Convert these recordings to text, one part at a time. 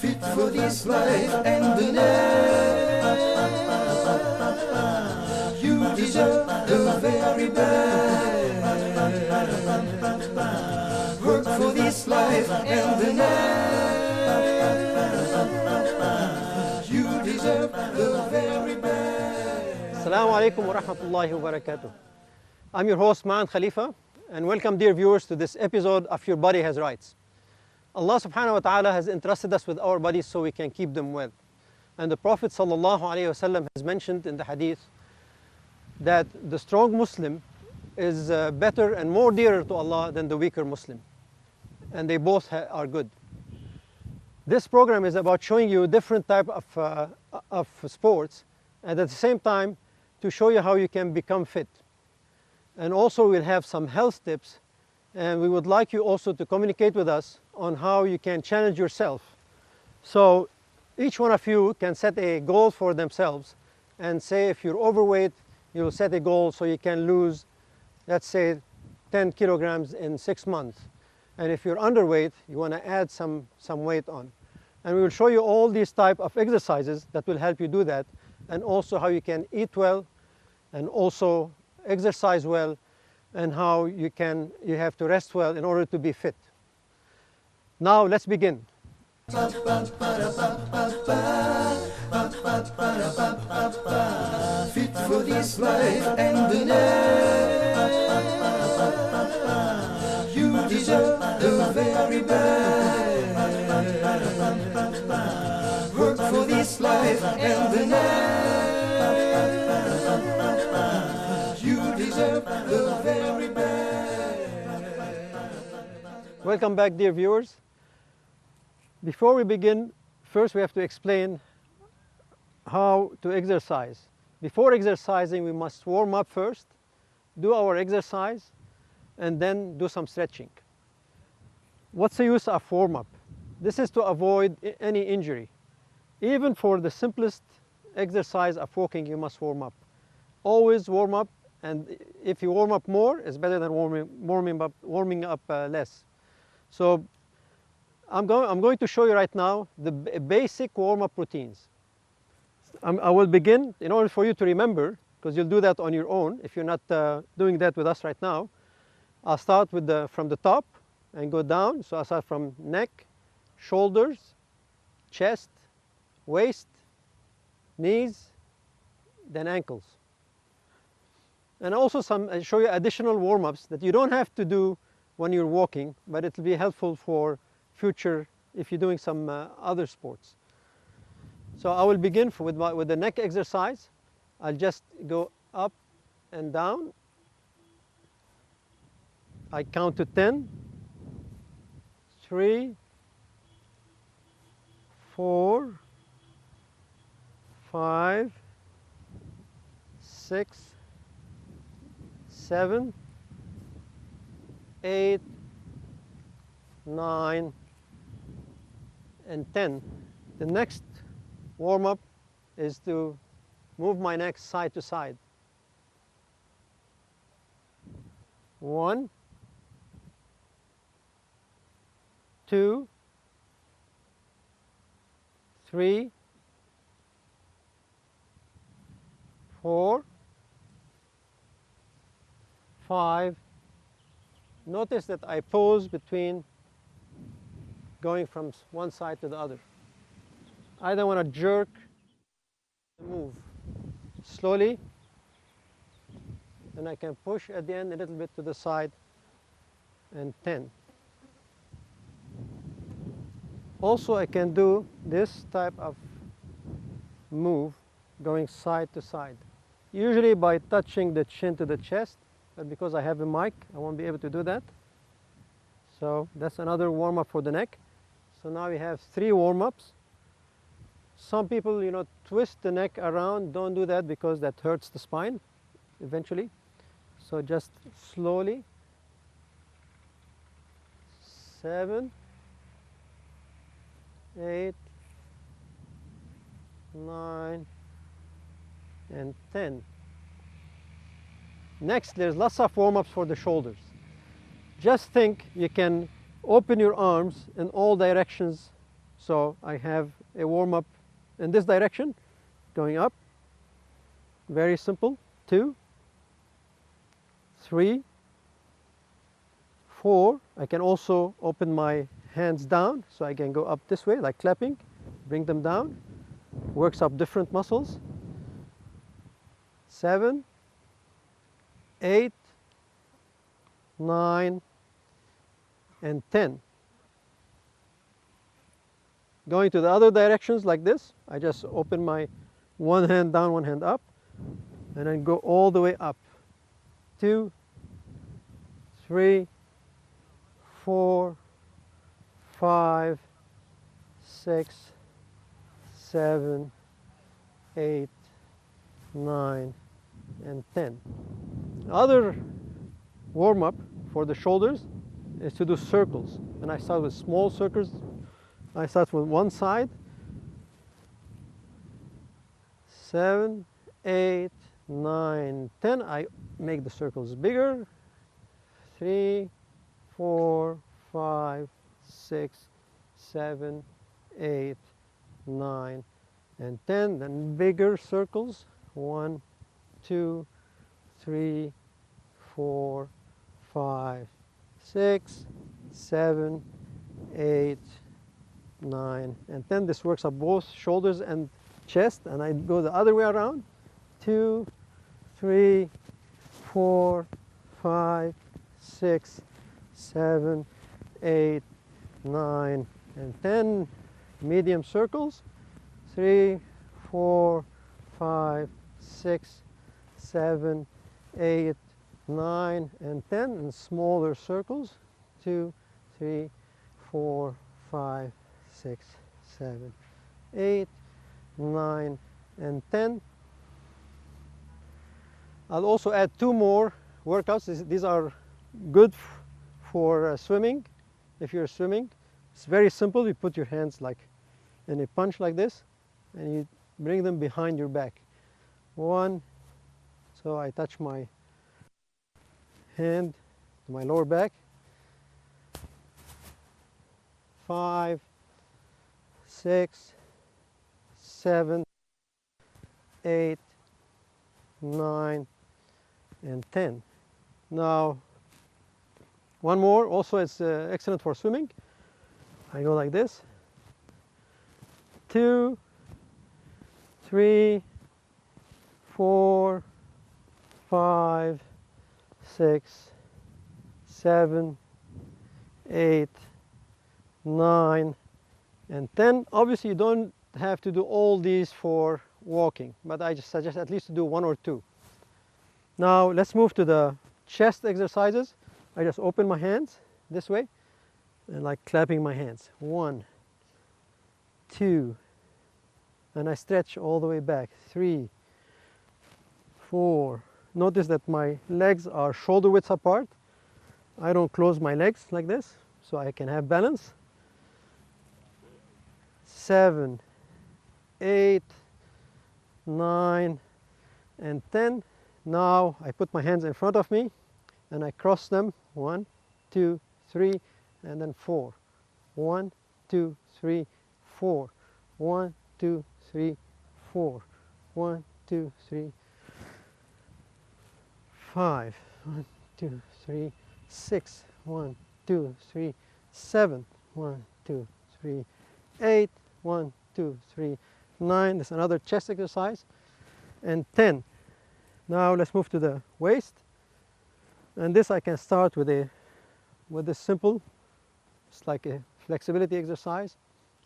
Fit for this life and the next. You deserve the very best. Work for this life and the next. You deserve the very best. Assalamu alaikum wa rahmatullahi wa barakatuh. I'm your host Ma'an Khalifa, and welcome dear viewers to this episode of Your Body Has Rights. Allah subhanahu wa ta'ala has entrusted us with our bodies so we can keep them well. And the Prophet sallallahu alayhi wa sallam has mentioned in the hadith that the strong Muslim is better and more dearer to Allah than the weaker Muslim. And they both are good. This program is about showing you different type of sports, and at the same time to show you how you can become fit. And also we'll have some health tips, and we would like you also to communicate with us on how you can challenge yourself. So each one of you can set a goal for themselves and say if you're overweight, you'll set a goal so you can lose, let's say, 10 kilograms in 6 months. And if you're underweight, you want to add some weight on. And we will show you all these type of exercises that will help you do that, and also how you can eat well and also exercise well, and how you have to rest well in order to be fit. Now let's begin. Fit for this life and the next. You deserve the very best. Work for this life and the next. You deserve the very best. Welcome back, dear viewers. Before we begin, first we have to explain how to exercise. Before exercising, we must warm up first, do our exercise, and then do some stretching. What's the use of warm-up? This is to avoid any injury. Even for the simplest exercise of walking, you must warm up. Always warm up, and if you warm up more, it's better than warming up less. So I'm going to show you right now the basic warm-up routines. I will begin, in order for you to remember, because you'll do that on your own if you're not doing that with us right now. I'll start from the top and go down. So I'll start from neck, shoulders, chest, waist, knees, then ankles. And also I'll show you additional warm-ups that you don't have to do when you're walking, but it will be helpful for future if you're doing some other sports. So I will begin with the neck exercise. I'll just go up and down. I count to 10. 3, 4, 5, 6, 7, 8, 9, and 10. The next warm-up is to move my neck side to side. 1, 2, 3, 4, 5. Notice that I pause between going from one side to the other. I don't want to jerk, move slowly, and I can push at the end a little bit to the side, and 10. Also, I can do this type of move going side to side, usually by touching the chin to the chest, but because I have a mic, I won't be able to do that. So that's another warm-up for the neck. So now we have 3 warm-ups. Some people, twist the neck around. Don't do that because that hurts the spine eventually. So just slowly. 7, 8, 9, and 10. Next, there's lots of warm-ups for the shoulders. Just think you can open your arms in all directions. So I have a warm-up in this direction, going up. Very simple. 2, 3, 4. I can also open my hands down, so I can go up this way, like clapping, bring them down. Works up different muscles. 7, 8, 9, and 10. Going to the other directions like this, I just open my one hand down, one hand up, and then go all the way up. 2, 3, 4, 5, 6, 7, 8, 9, and 10. Other warm-up for the shoulders is to do circles. And I start with small circles. I start with one side. 7, 8, 9, 10. I make the circles bigger. 3, 4, 5, 6, 7, 8, 9, and 10. Then bigger circles. 1, 2, 3, 4, 5, 6, 7, 8, 9, and 10. This works up both shoulders and chest, and I go the other way around. 2, 3, 4, 5, 6, 7, 8, 9, and 10. Medium circles. 3, 4, 5, 6, 7, 8, 9, and 10. And smaller circles. 2, 3, 4, 5, 6, 7, 8, 9, and 10. I'll also add 2 more workouts. These are good for swimming. If you're swimming, it's very simple. You put your hands like in a punch like this, and you bring them behind your back. 1, so I touch my hand to my lower back. 5, 6, 7, 8, 9, and 10. Now, one more. Also, it's excellent for swimming. I go like this. 2, 3, 4, 5, 6, 7, 8, 9, and 10. Obviously, you don't have to do all these for walking, but I just suggest at least to do 1 or 2. Now, let's move to the chest exercises. I just open my hands this way and like clapping my hands. 1, 2, and I stretch all the way back. 3, 4. Notice that my legs are shoulder widths apart. I don't close my legs like this, so I can have balance. 7, 8, 9, and 10. Now I put my hands in front of me and I cross them. 1, 2, 3, and then 4. 1, 2, 3, 4. 1, 2, 3, 4. 1, 2, 3, 5. 1, 2, 3, 6. 1, 2, 3, 7. 1, 2, 3, 8. 1, 2, 3, 9. There's another chest exercise. And 10. Now let's move to the waist. And this I can start with this simple, it's like a flexibility exercise.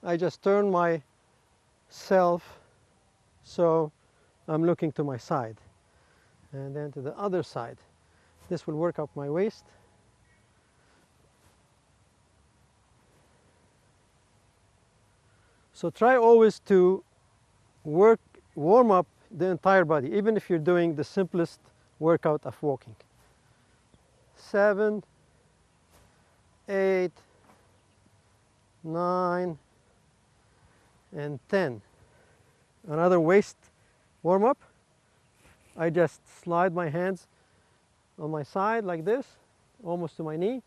I just turn myself so I'm looking to my side. And then to the other side. This will work up my waist. So try always to warm up the entire body, even if you're doing the simplest workout of walking. 7, 8, 9, and 10. Another waist warm-up. I just slide my hands on my side like this, almost to my knee.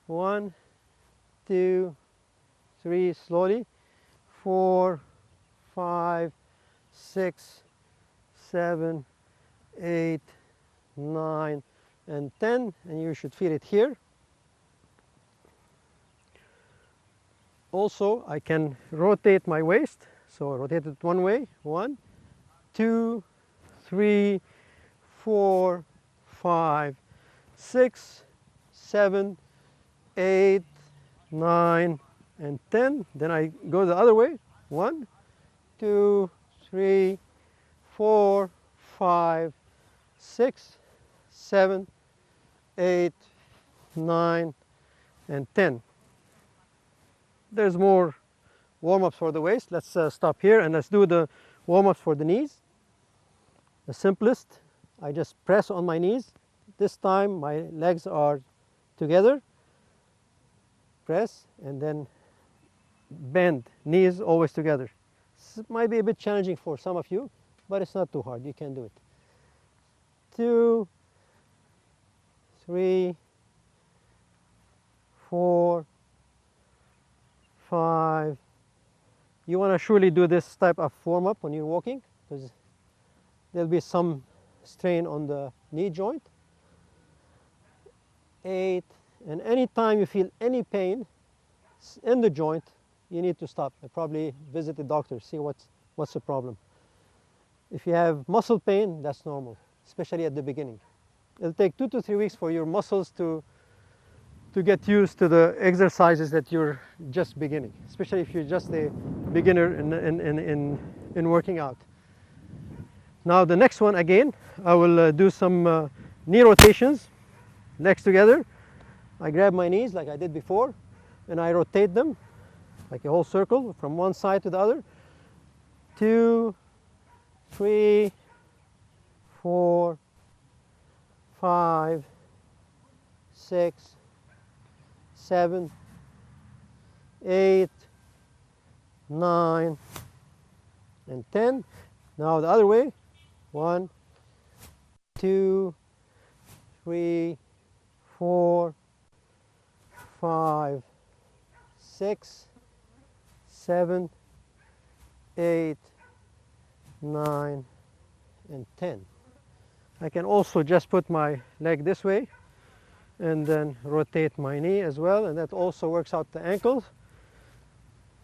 1, 2, 3, slowly. 4, 5, 6, 7, 8, 9, and 10. And you should feel it here. Also, I can rotate my waist. So rotate it one way. 1, 2, 3, 4, 5, 6, 7, 8, 9, and 10. Then I go the other way. 1, 2, 3, 4, 5, 6, 7, 8, 9, and 10. There's more warm-ups for the waist. Let's stop here and let's do the warm-ups for the knees. The simplest, I just press on my knees. This time my legs are together. Press and then bend, knees always together. This might be a bit challenging for some of you, but it's not too hard. You can do it. 2, 3, 4, 5. You want to surely do this type of warm-up when you're walking, because there'll be some strain on the knee joint. 8, and anytime you feel any pain in the joint, you need to stop and probably visit the doctor, see what's the problem. If you have muscle pain, that's normal, especially at the beginning. It'll take 2 to 3 weeks for your muscles to get used to the exercises that you're just beginning, especially if you're just a beginner in working out. Now the next one, again, I will do some knee rotations, legs together. I grab my knees like I did before, and I rotate them like a whole circle from one side to the other. 2, 3, 4, 5, 6, 7, 8, 9, and 10. Now the other way. 1, 2, 3, 4, 5, 6, 7, 8, 9, and 10. I can also just put my leg this way and then rotate my knee as well, and that also works out the ankles.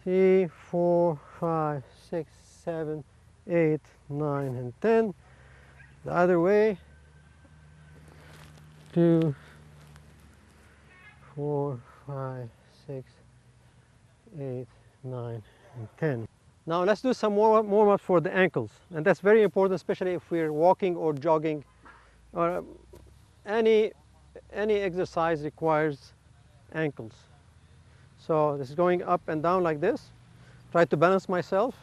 3, 4, 5, 6, 7, 8, 9, and 10. The other way. 2, 4, 5, 6, 8, 9, and 10. Now let's do some more warm-ups for the ankles, and that's very important, especially if we're walking or jogging, or any exercise requires ankles. So this is going up and down like this. Try to balance myself.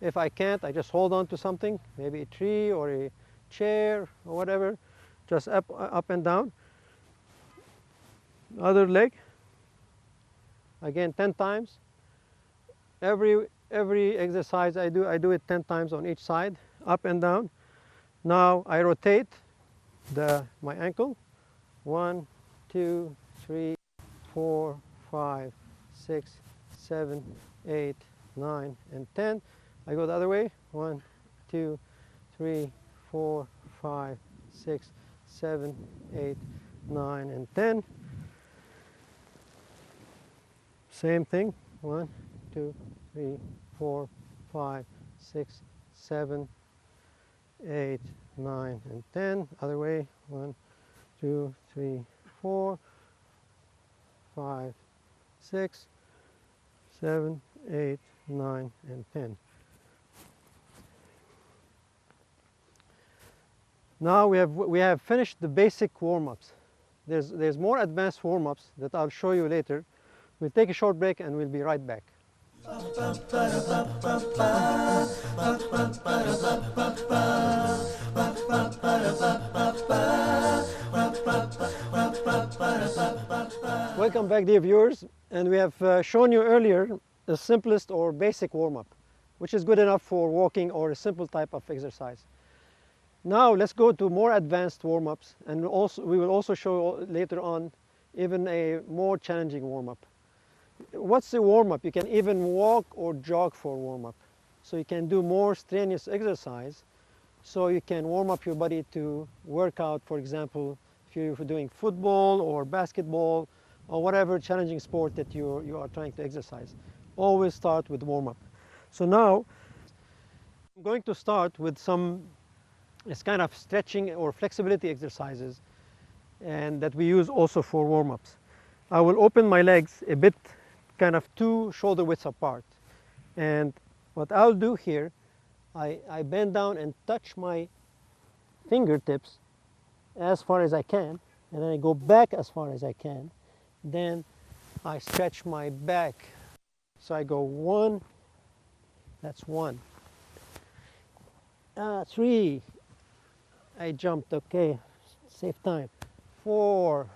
If I can't, I just hold on to something, maybe a tree or a chair or whatever, just up and down. Other leg, again 10 times. Every exercise I do it 10 times on each side, up and down. Now I rotate my ankle. 1, 2, 3, 4, 5, 6, 7, 8, 9, and 10. I go the other way. 1, 2, 3, 4, 5, 6, 7, 8, 9, and 10. Same thing. 1, 2, 3, 4, 5, 6, 7, 8, 9, and 10. Other way. 1, 2, 3, 4, 5, 6, 7, 8, 9, and 10. Now we have finished the basic warm-ups. There's more advanced warm-ups that I'll show you later. We'll take a short break and we'll be right back. Welcome back, dear viewers. And we have shown you earlier the simplest or basic warm-up, which is good enough for walking or a simple type of exercise. Now let's go to more advanced warm-ups, and we will also show later on even a more challenging warm-up. What's the warm-up? You can even walk or jog for warm-up. So you can do more strenuous exercise, so you can warm up your body to work out, for example, if you're doing football or basketball or whatever challenging sport that you are trying to exercise. Always start with warm-up. So now I'm going to start with some kind of stretching or flexibility exercises, and that we use also for warm-ups. I will open my legs a bit, kind of 2 shoulder widths apart, and what I'll do here, I bend down and touch my fingertips as far as I can, and then I go back as far as I can. Then I stretch my back. So I go 1, that's 1. 3, I jumped, okay, save time. 4,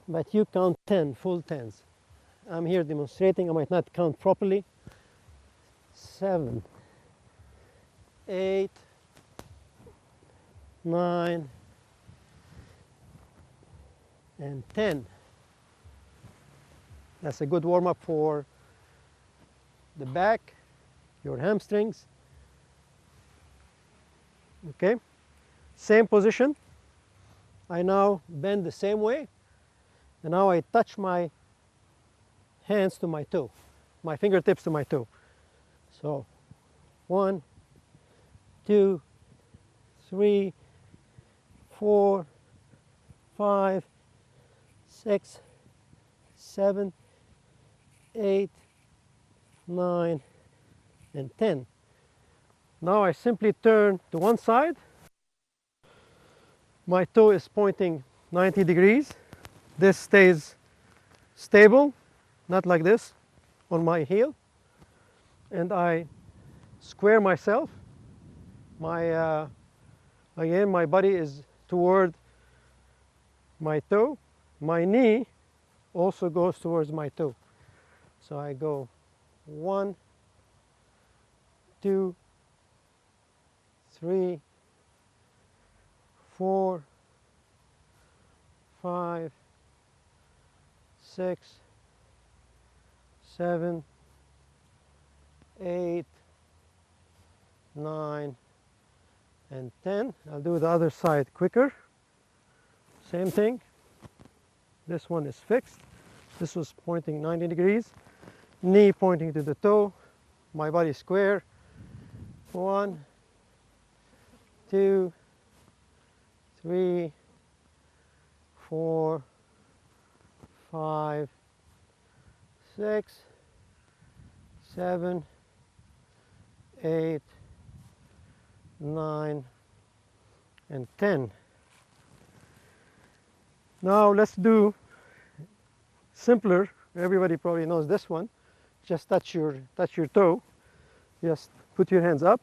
but you count 10, full 10s. I'm here demonstrating, I might not count properly. 7, 8, 9, and 10. That's a good warm-up for the back, your hamstrings. Okay, same position. I now bend the same way, and now I touch my hands to my toe, my fingertips to my toe. So 1, 2, 3, 4, 5, 6, 7, 8, 9, and 10. Now I simply turn to one side. My toe is pointing 90 degrees. This stays stable, not like this, on my heel. And I square myself. Again, my body is toward my toe. My knee also goes towards my toe. So I go 1, 2, 3, 4, 5, 6, 7, 8, 9, and 10. I'll do the other side quicker. Same thing. This one is fixed. This was pointing 90 degrees. Knee pointing to the toe. My body square. 1, 2, 3, 4, 5, 6, 7, 8, 9, and 10. Now let's do simpler. Everybody probably knows this one. Just touch your toe. Just put your hands up.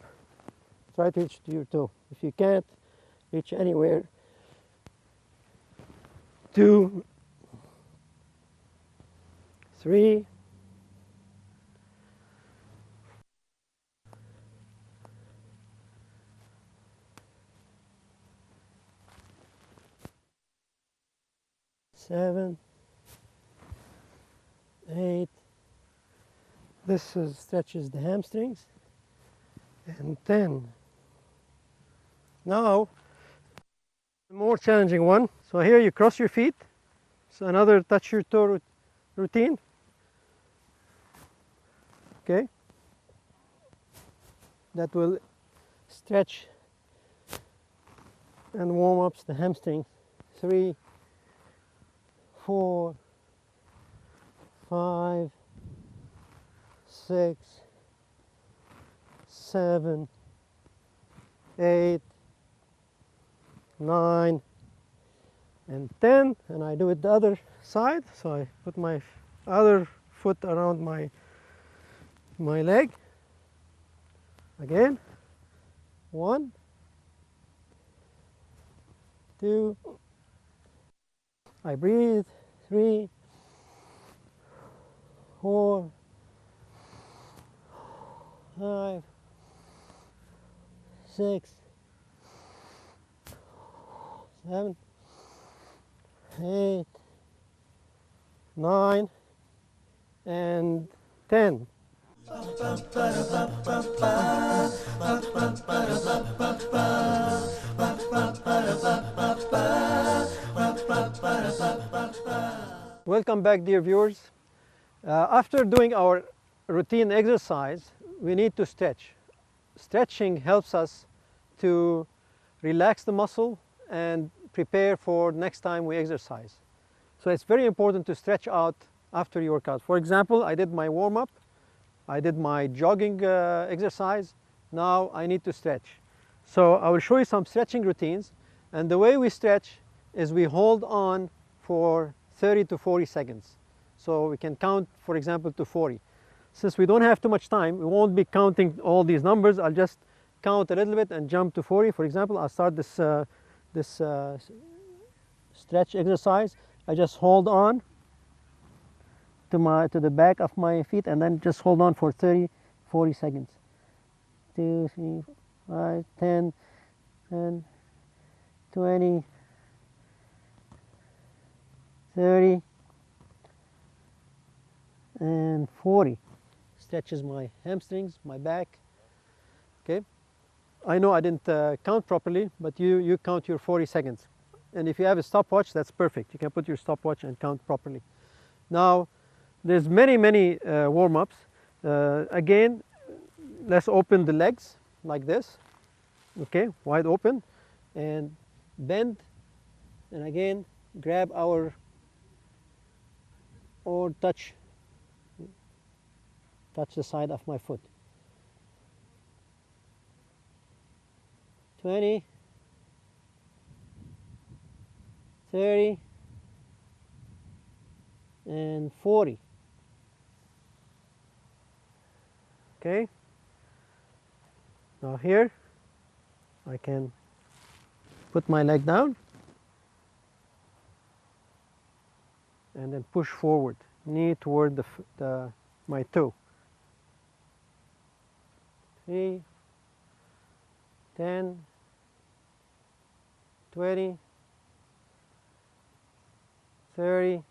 Try to reach to your toe. If you can't reach anywhere, 2, 3, 7, 8. This stretches the hamstrings. And 10. Now, the more challenging one. So here you cross your feet. So another touch your toe routine. Okay. That will stretch and warm up the hamstrings. 3, 4, 5, 6, 7, 8, 9, and 10. And I do it the other side. So I put my other foot around my leg. Again. 1, 2. I breathe. 3, 4, 5, 6, 7, 8, 9, and 10. Welcome back, dear viewers. After doing our routine exercise, we need to stretch. Stretching helps us to relax the muscle and prepare for next time we exercise. So it's very important to stretch out after your workout. For example, I did my warm-up, I did my jogging exercise, now I need to stretch. So I will show you some stretching routines, and the way we stretch is we hold on for 30 to 40 seconds. So we can count, for example, to 40. Since we don't have too much time, we won't be counting all these numbers. I'll just count a little bit and jump to 40. For example, I'll start this stretch exercise. I just hold on to the back of my feet and then just hold on for 30, 40 seconds. 2, 3, 5, 10, 20, 30, and 40. Stretches my hamstrings, my back. Okay. I know I didn't count properly, but you count your 40 seconds. And if you have a stopwatch, that's perfect. You can put your stopwatch and count properly. Now, there's many warm-ups. Again, let's open the legs like this. Okay, wide open, and bend, and again grab or touch the side of my foot. 20, 30, and 40. Okay. Now here I can put my leg down and then push forward, knee toward my toe. 3, 10, 20, 30,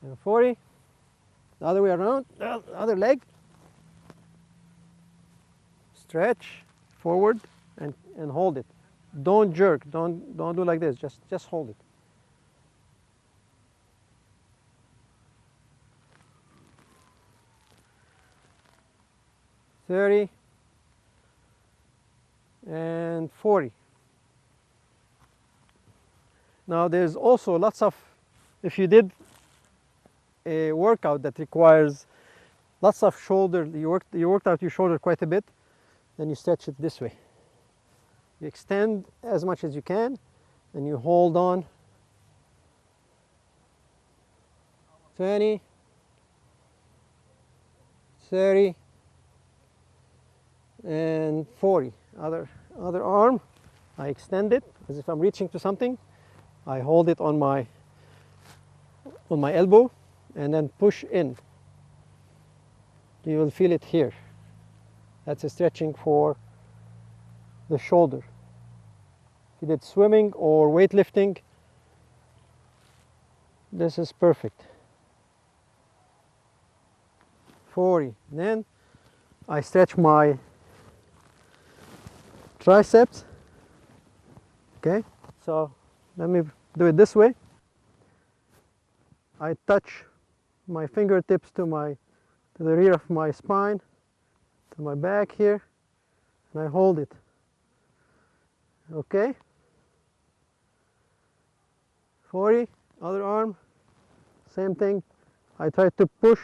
and 40. The other way around, the other leg. Stretch forward and hold it. Don't jerk, don't do like this, just hold it. $30 and $40. Now there's also lots of, if you did a workout that requires lots of shoulder, you worked out your shoulder quite a bit, then you stretch it this way. You extend as much as you can and you hold on. 20, 30, and 40. Other arm, I extend it as if I'm reaching to something. I hold it on my elbow and then push in. You will feel it here. That's a stretching for the shoulder. If you did swimming or weightlifting, this is perfect. 40. Then I stretch my triceps. Okay, so let me do it this way. I touch my fingertips to the rear of my spine, to my back here, and I hold it. Okay. 40, other arm, same thing. I try to push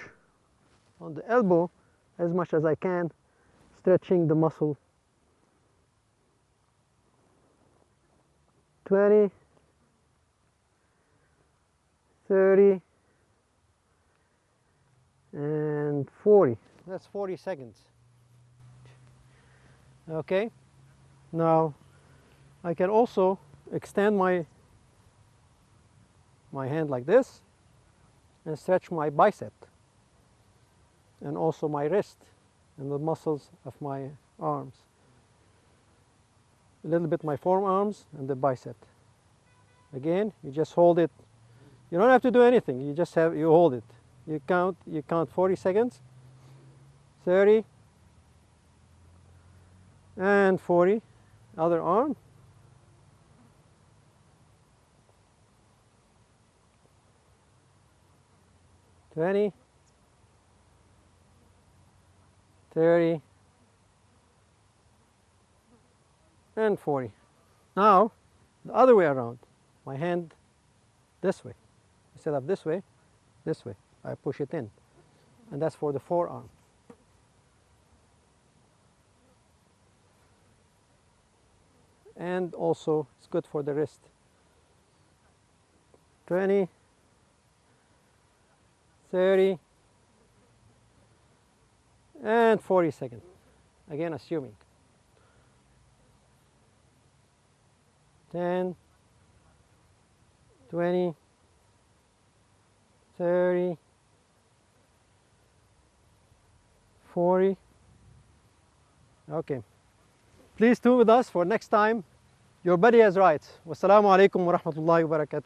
on the elbow as much as I can, stretching the muscle. 20, 30, and 40. That's 40 seconds. Okay. Now I can also extend my hand like this and stretch my bicep. and also my wrist and the muscles of my arms. A little bit my forearms and the bicep. Again, you just hold it. You don't have to do anything. You just you hold it. You count 40 seconds, 30, and 40. Other arm. 20, 30, and 40. Now, the other way around. My hand this way. Instead of this way, I push it in. And that's for the forearm. And also, it's good for the wrist. 20, 30, and 40 seconds. Again, assuming. 10, 20, 30, 40. Okay. Please tune with us for next time. Your body has rights. Wassalamu alaikum wa rahmatullahi wa barakatuh.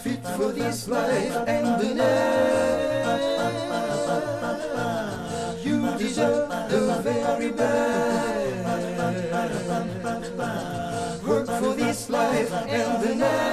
Fit for this life and the next. You deserve the very best. Work for this life and the next.